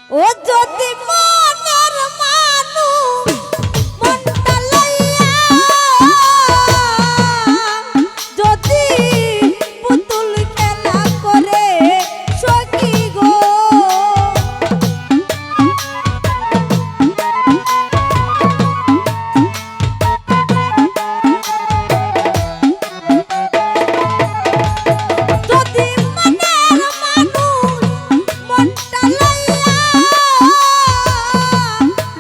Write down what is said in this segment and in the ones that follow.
ও যদি মনের মানুষ মনটা লইয়া যদি পুতুল খেলা করে সখী গো যদি মনের মানুষ মনটা লইয়া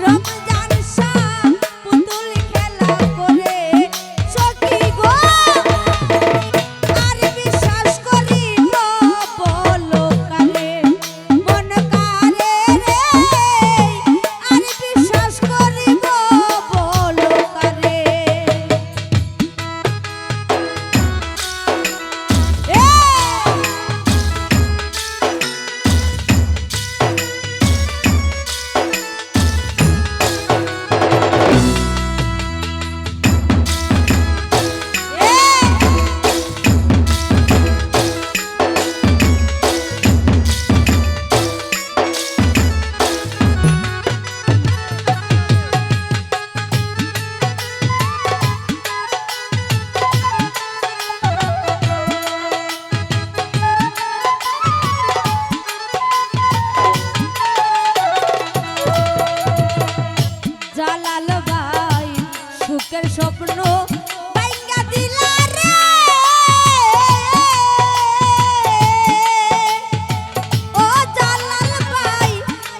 রমজান শাহ পুতুল খেলা করে সখী গো আর বিশ্বাস করিব বলো কারে মন কারে রে আর বিশ্বাস করিব বলো কারে জালাল ভাই সুখের স্বপ্ন ভাইঙ্গা দিলা রে ও জালাল ভাই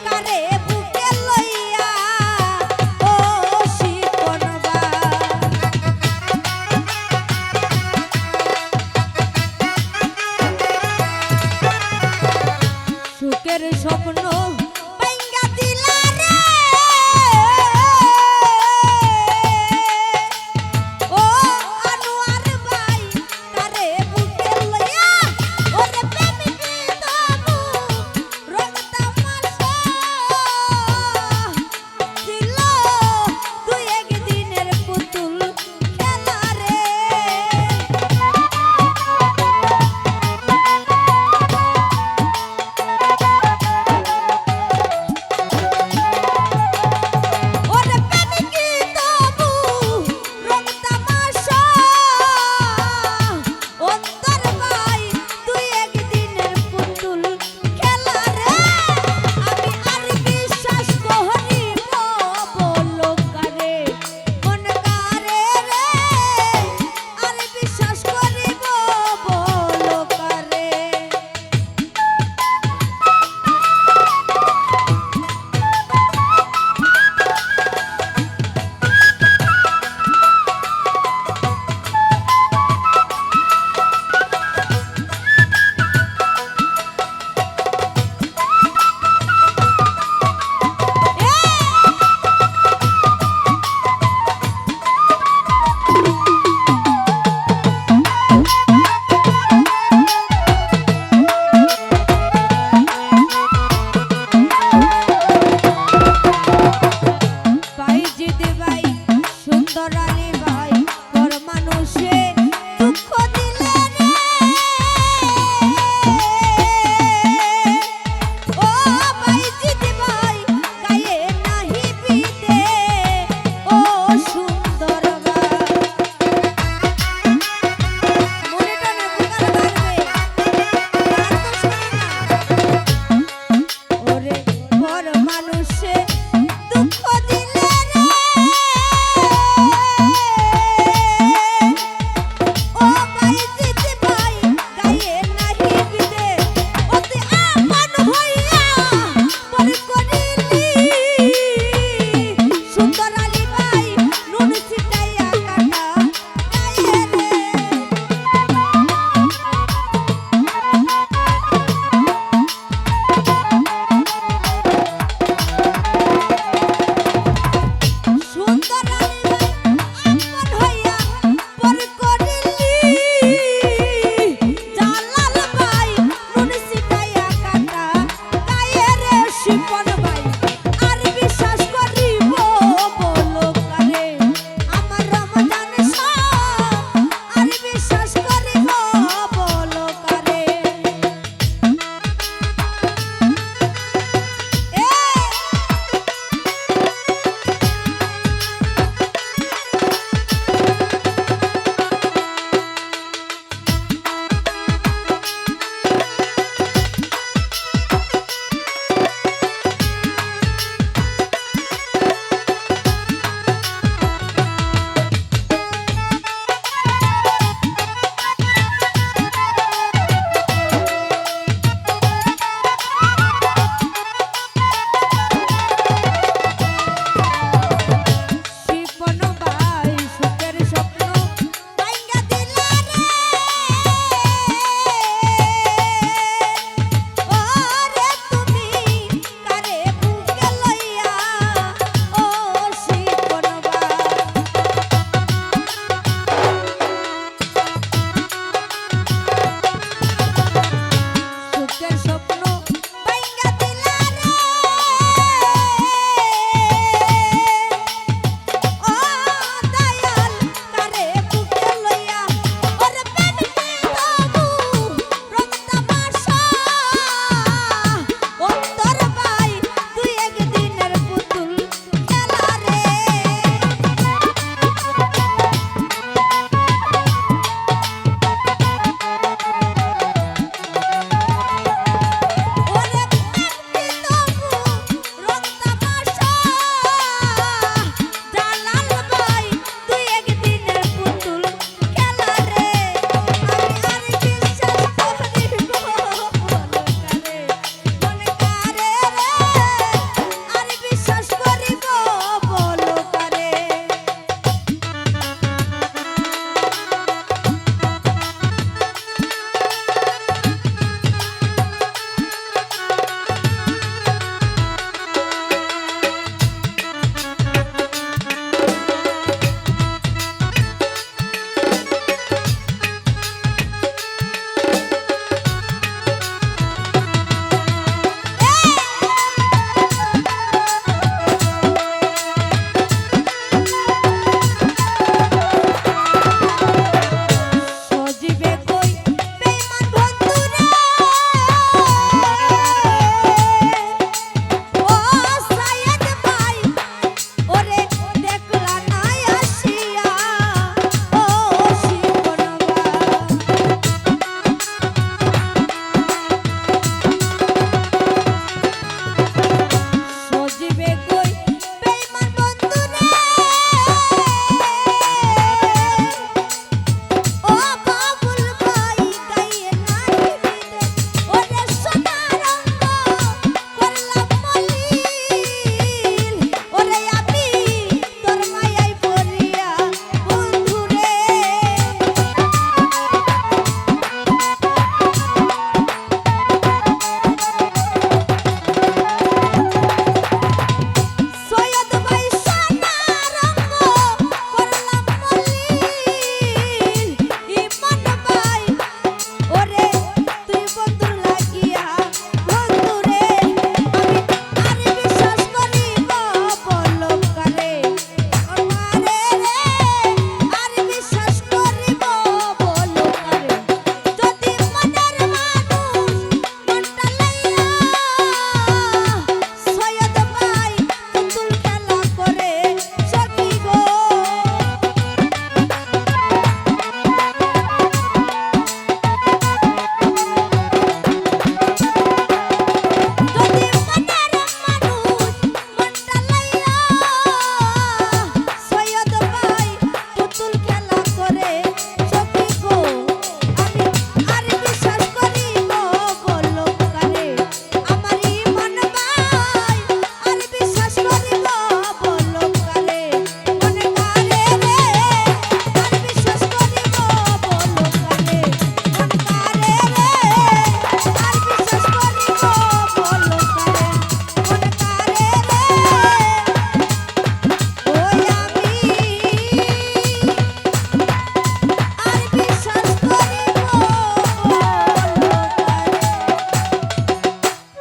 কারে বুকে লইয়া ও শিকন সুখের স্বপ্ন ভাইঙ্গা দিলা রে ও আনোয়ার ভাই কারে বুকে লইয়া ওরে প্রেমিক তনু রং তামাশা ছিল দুই একদিনের পুতুল খেলা রে ওরে প্রেমিক তনু রং তামাশা অন্তর ভাই দুই একদিনের পুতুল খেলা রে আমি আর বিশ্বাস করিব বলো কারে মন কারে রে আর বিশ্বাস করিব বলো কারে ভাই জিদে ভাই সুন্দর আলী ভাই পর মানুষে দুঃখ দিলে রে ও ভাই জিদে ভাই গায়ে নাহি বিদে ও সুন্দর ভাই মনে টানে বুকার বাড়বে আর তো শুনি না ওরে পর মানুষে